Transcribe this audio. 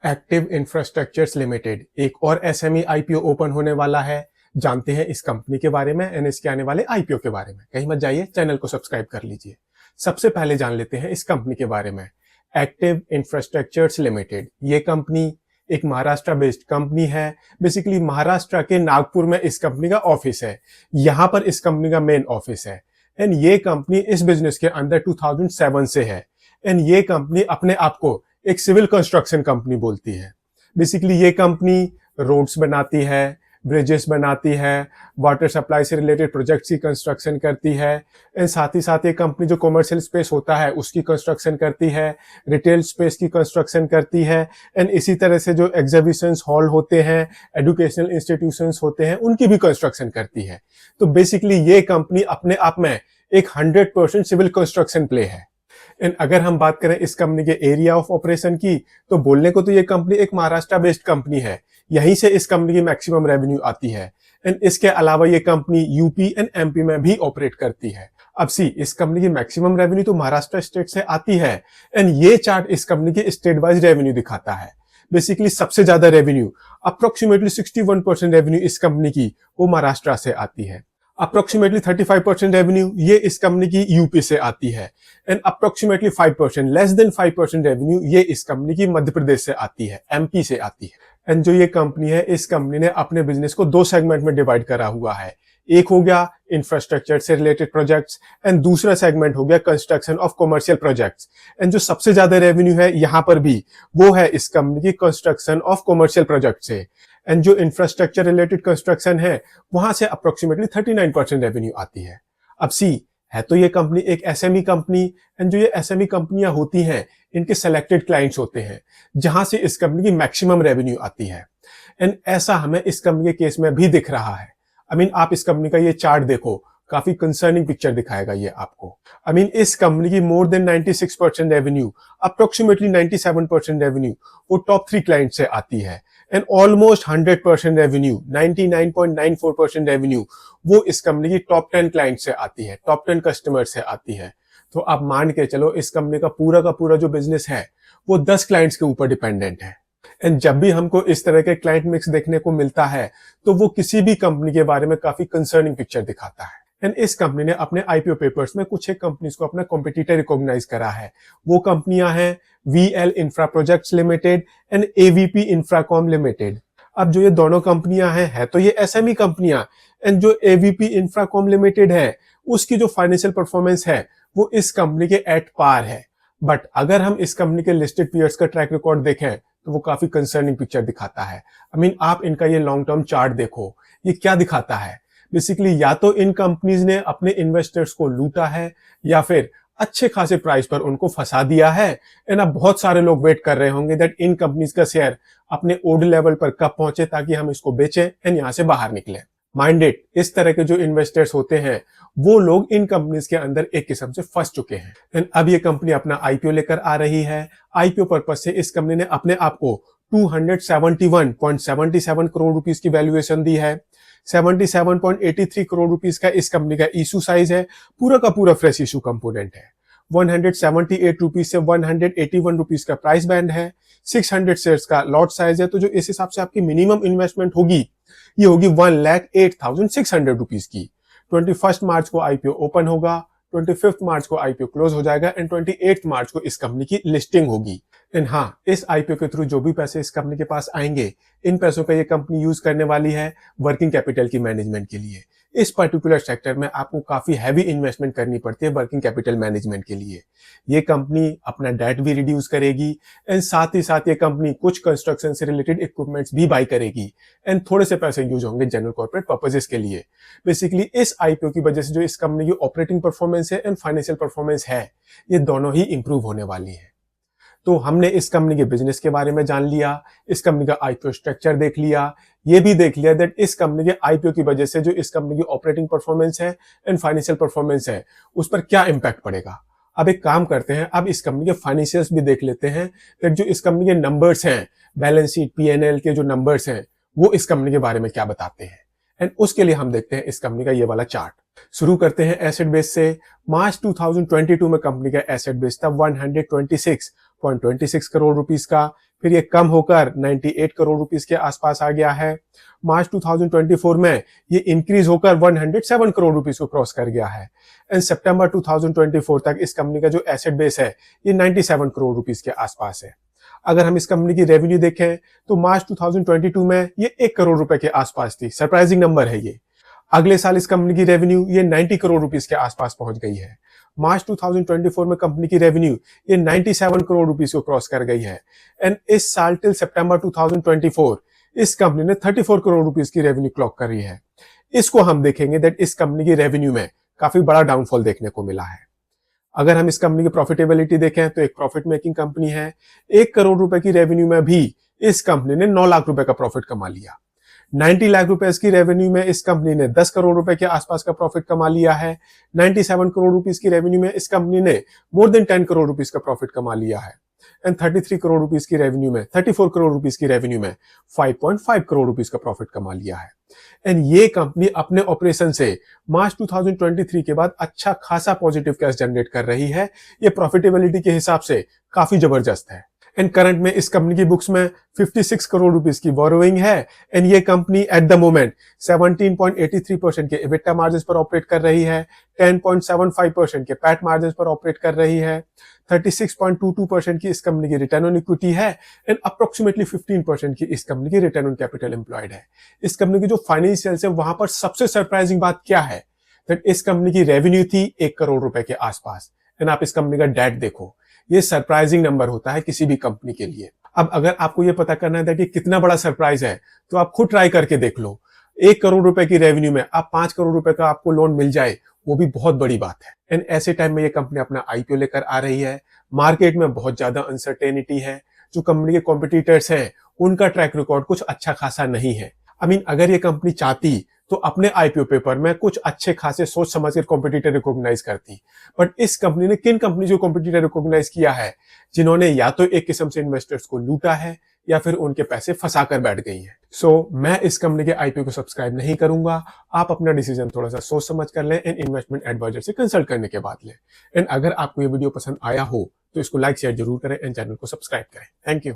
Active infrastructures limited एक और SME IPO open होने वाला है। जानते हैं इस कंपनी के बारे में एंड इसके आने वाले आईपीओ के बारे में। कहीं मत जाइए, चैनल को सब्सक्राइब कर लीजिए। सबसे पहले जान लेते हैं इस कंपनी के बारे में। एक्टिव इंफ्रास्ट्रक्चर्स लिमिटेड ये कंपनी एक महाराष्ट्र बेस्ड कंपनी है। बेसिकली महाराष्ट्र के नागपुर में इस कंपनी का ऑफिस है। यहाँ पर इस कंपनी का मेन ऑफिस है एंड ये कंपनी इस बिजनेस के अंदर 2007 से है एंड ये कंपनी अपने आप को एक सिविल कंस्ट्रक्शन कंपनी बोलती है। बेसिकली ये कंपनी रोड्स बनाती है, ब्रिजेस बनाती है, वाटर सप्लाई से रिलेटेड प्रोजेक्ट्स की कंस्ट्रक्शन करती है एंड साथ ही साथ ये कंपनी जो कमर्शियल स्पेस होता है उसकी कंस्ट्रक्शन करती है, रिटेल स्पेस की कंस्ट्रक्शन करती है एंड इसी तरह से जो एग्जीबिशंस हॉल होते हैं, एजुकेशनल इंस्टीट्यूशंस होते हैं, उनकी भी कंस्ट्रक्शन करती है। तो बेसिकली ये कंपनी अपने आप में एक 100% सिविल कंस्ट्रक्शन प्ले है। एंड अगर हम बात करें इस कंपनी के एरिया ऑफ ऑपरेशन की, तो बोलने को तो ये कंपनी एक महाराष्ट्र बेस्ड कंपनी है। यहीं से इस कंपनी की मैक्सिमम रेवेन्यू आती है एंड इसके अलावा ये कंपनी यूपी एंड एमपी में भी ऑपरेट करती है। अब इस कंपनी की मैक्सिमम रेवेन्यू तो महाराष्ट्र स्टेट से आती है एंड ये चार्ट इस कंपनी के स्टेट वाइज रेवेन्यू दिखाता है। बेसिकली सबसे ज्यादा रेवेन्यू अप्रोक्सीमेटली 61% रेवेन्यू इस कंपनी की वो महाराष्ट्र से आती है। अप्रोक्सीमेटली 35% रेवेन्यू ये इस कंपनी की यूपी से आती है and approximately 5% less than 5% revenue ये इस कंपनी की मध्य प्रदेश से आती है, एमपी से आती है। एंड जो ये कंपनी है, इस कंपनी ने अपने बिजनेस को 2 सेगमेंट में डिवाइड करा हुआ है। एक हो गया इंफ्रास्ट्रक्चर से रिलेटेड प्रोजेक्ट्स एंड दूसरा सेगमेंट हो गया construction of commercial projects. And जो सबसे ज्यादा रेवेन्यू है यहाँ पर भी वो है इस कंपनी की कंस्ट्रक्शन ऑफ कमर्शियल प्रोजेक्ट से एंड जो इंफ्रास्ट्रक्चर रिलेटेड कंस्ट्रक्शन है वहां से अप्रोक्सीमेटली 39% रेवेन्यू आती है। अब है तो ये कंपनी एक एसएमई कंपनी एंड जो ये एसएमई कंपनियां होती हैं इनके सेलेक्टेड क्लाइंट्स होते हैं जहां से इस कंपनी की मैक्सिमम रेवेन्यू आती है एंड ऐसा हमें इस कंपनी के केस में भी दिख रहा है। आप इस कंपनी का ये चार्ट देखो, काफी कंसर्निंग पिक्चर दिखाएगा ये आपको। इस कंपनी की more than 96% revenue, approximately 97% revenue वो टॉप 3 क्लाइंट से आती है एंड ऑलमोस्ट 100% रेवेन्यू, 99.94% रेवेन्यू वो इस कंपनी की टॉप 10 क्लाइंट से आती है, टॉप 10 कस्टमर से आती है। तो आप मान के चलो इस कंपनी का पूरा जो बिजनेस है वो 10 क्लाइंट्स के ऊपर डिपेंडेंट है। एंड जब भी हमको इस तरह के क्लाइंट मिक्स देखने को मिलता है तो वो किसी भी कंपनी के बारे में काफी कंसर्निंग पिक्चर दिखाता है। एंड इस कंपनी ने अपने आईपीओ पेपर्स में कुछ एक कंपनीज को अपना कॉम्पिटिटर रिकॉग्नाइज करा है। वो कंपनियां हैं VL infra projects limited and AVP Infracom limited. अब जो ये दोनों कंपनियां हैं तो ये एसएमई कंपनियां एंड जो एवीपी इंफ्राकॉम लिमिटेड है उसकी जो फाइनेंशियल परफॉर्मेंस है वो इस कंपनी के एट पार है। बट अगर हम इस कंपनी के लिस्टेड पीयर्स का ट्रैक रिकॉर्ड देखें तो वो काफी कंसर्निंग पिक्चर दिखाता है। आप इनका ये लॉन्ग टर्म चार्ट देखो, ये क्या दिखाता है। बेसिकली या तो इन कंपनीज ने अपने इन्वेस्टर्स को लूटा है या फिर अच्छे खासे प्राइस पर उनको फंसा दिया है एंड अब बहुत सारे लोग वेट कर रहे होंगे दैट इन कंपनीज का शेयर अपने ओल्ड लेवल पर कब पहुंचे ताकि हम इसको बेचें एंड यहां से बाहर निकले। माइंडेड इस तरह के जो इन्वेस्टर्स होते हैं वो लोग इन कंपनीज के अंदर एक किस्म से फंस चुके हैं एंड अब ये कंपनी अपना आईपीओ लेकर आ रही है। आईपीओ पर्पज से इस कंपनी ने अपने आप को 271.77 करोड़ रुपीस की वैल्यूएशन दी है। 77.83 करोड़ रुपीस का इस कंपनी का इशू साइज है, पूरा का पूरा फ्रेश इशू कंपोनेंट है। 178 रुपीस से 181 रुपीस का प्राइस बैंड है। 600 शेयर्स का लॉट साइज है। तो जो इस हिसाब से आपकी मिनिमम इन्वेस्टमेंट होगी ये होगी 1,08,600 रुपीस की। 21 मार्च को आईपीओ ओपन होगा, 25 मार्च को आईपीओ क्लोज हो जाएगा एंड 28 मार्च को इस कंपनी की लिस्टिंग होगी। एंड इस आईपीओ के थ्रू जो भी पैसे इस कंपनी के पास आएंगे इन पैसों का ये कंपनी यूज करने वाली है वर्किंग कैपिटल की मैनेजमेंट के लिए। इस पर्टिकुलर सेक्टर में आपको काफी हैवी इन्वेस्टमेंट करनी पड़ती है वर्किंग कैपिटल मैनेजमेंट के लिए। ये कंपनी अपना डेट भी रिड्यूस करेगी एंड साथ ही साथ ये कंपनी कुछ कंस्ट्रक्शन से रिलेटेड इक्विपमेंट्स भी बाई करेगी एंड थोड़े से पैसे यूज होंगे जनरल कॉर्पोरेट पर्पसेस के लिए। बेसिकली इस आईपीओ की वजह से जो इस कंपनी की ऑपरेटिंग परफॉर्मेंस है एंड फाइनेंशियल परफॉर्मेंस है ये दोनों ही इंप्रूव होने वाली है। तो हमने इस कंपनी के बिजनेस के बारे में जान लिया, इस कंपनी का आईपीओ स्ट्रक्चर देख लिया, ये भी देख लिया दैट इस कंपनी के आईपीओ की वजह से जो इस कंपनी की ऑपरेटिंग परफॉर्मेंस है एंड फाइनेंशियल परफॉर्मेंस है उस पर क्या इंपैक्ट पड़ेगा। अब एक काम करते हैं, अब इस कंपनी के फाइनेंशियल्स भी देख लेते हैं दैट जो इस कंपनी के नंबर्स हैं, बैलेंस शीट पीएनएल के जो नंबर्स हैं वो इस कंपनी के बारे में क्या बताते हैं एंड उसके लिए हम देखते हैं इस कंपनी का ये वाला चार्ट। शुरू करते हैं एसेट बेस से। मार्च 2022 में कंपनी का एसेट बेस था 126.26 करोड़ रुपीस का। फिर ये कम होकर 98 करोड़ रुपीस के आसपास आ गया है। मार्च 2024 में ये इंक्रीज होकर 107 करोड़ रुपीस को क्रॉस कर गया है। एंड सितंबर 2024 तक इस कंपनी का जो एसेट बेस है ये 97 करोड़ रुपीस के आसपास है। अगर हम इस कंपनी की रेवेन्यू देखें तो मार्च 2022 में ये 1 करोड़ रुपए के आसपास थी। सरप्राइजिंग नंबर है ये। अगले साल इस कंपनी की रेवेन्यू ये 90 करोड़ रुपीस के आसपास पहुंच गई है। मार्च 2024 में कंपनी की रेवेन्यू ये 97 करोड़ रुपीस को क्रॉस कर गई है। एंड इस साल टिल सितंबर 2024 इस कंपनी ने 34 करोड़ रुपीस की रेवेन्यू क्लॉक करी है। इसको हम देखेंगे दैट इस कंपनी की रेवेन्यू में काफी बड़ा डाउनफॉल देखने को मिला है। अगर हम इस कंपनी की प्रॉफिटेबिलिटी देखें तो एक प्रॉफिट मेकिंग कंपनी है। 1 करोड़ रुपए की रेवेन्यू में भी इस कंपनी ने 9 लाख रुपए का प्रॉफिट कमा लिया। 90 लाख रुपए की रेवेन्यू में इस कंपनी ने 10 करोड़ रुपए के आसपास का प्रॉफिट कमा लिया है। 97 करोड़ रुपीस की रेवेन्यू में इस कंपनी ने मोर देन 10 करोड़ रुपीस का प्रॉफिट कमा लिया है। एंड 33 करोड़ रुपीस की रेवेन्यू में 34 करोड़ रुपीस की रेवेन्यू में 5.5 करोड़ रुपीस का प्रॉफिट कमा लिया है। एंड ये कंपनी अपने ऑपरेशन से मार्च 2023 के बाद अच्छा खासा पॉजिटिव कैश जनरेट कर रही है। ये प्रॉफिटेबिलिटी के हिसाब से काफी जबरदस्त है। एंड करंट में इस कंपनी की बुक्स में 56 करोड़ रुपीस की बोरोइंग है। एंड ये कंपनी एट द मोमेंट 17.83% के एबिटा मार्जिन पर ऑपरेट कर रही है, 10.75% के पैट मार्जिन पर ऑपरेट कर रही है, 36.22% की इस कंपनी की रिटर्न ऑन इक्विटी है एंड अप्रोक्सीमेटली 15% की इस कंपनी की रिटर्न ऑन कैपिटल एम्प्लॉयड है। इस कंपनी की जो फाइनेंशियल्स है वहां पर सबसे सरप्राइजिंग बात क्या है दैट इस कंपनी की रेवेन्यू थी 1 करोड़ रुपए के आसपास। एंड आप इस कंपनी का डेट देखो, ये सरप्राइजिंग नंबर होता है किसी भी कंपनी के लिए। अब अगर आपको ये पता करना है कि कितना बड़ा सरप्राइज है तो आप खुद ट्राई करके देख लो। 1 करोड़ रुपए की रेवेन्यू में आप 5 करोड़ रुपए का आपको लोन मिल जाए, वो भी बहुत बड़ी बात है। एंड ऐसे टाइम में ये कंपनी अपना आईपीओ लेकर आ रही है। मार्केट में बहुत ज्यादा अनसर्टेनिटी है। जो कंपनी के कॉम्पिटिटर्स हैं उनका ट्रैक रिकॉर्ड कुछ अच्छा खासा नहीं है। अगर ये कंपनी चाहती तो अपने आईपीओ पेपर में कुछ अच्छे खासे सोच समझ कर कॉम्पिटिटर रिकॉग्नाइज करती। बट इस कंपनी ने किन कंपनी जो कॉम्पिटिटर रिकॉग्नाइज किया है जिन्होंने या तो एक किस्म से इन्वेस्टर्स को लूटा है या फिर उनके पैसे फंसा कर बैठ गई हैं। सो मैं इस कंपनी के आईपीओ को सब्सक्राइब नहीं करूंगा। आप अपना डिसीजन थोड़ा सा सोच समझ कर लें एंड इन्वेस्टमेंट एडवाइजर से कंसल्ट करने के बाद लें। एंड अगर आपको ये वीडियो पसंद आया हो तो इसको लाइक शेयर जरूर करें एंड चैनल को सब्सक्राइब करें। Thank you.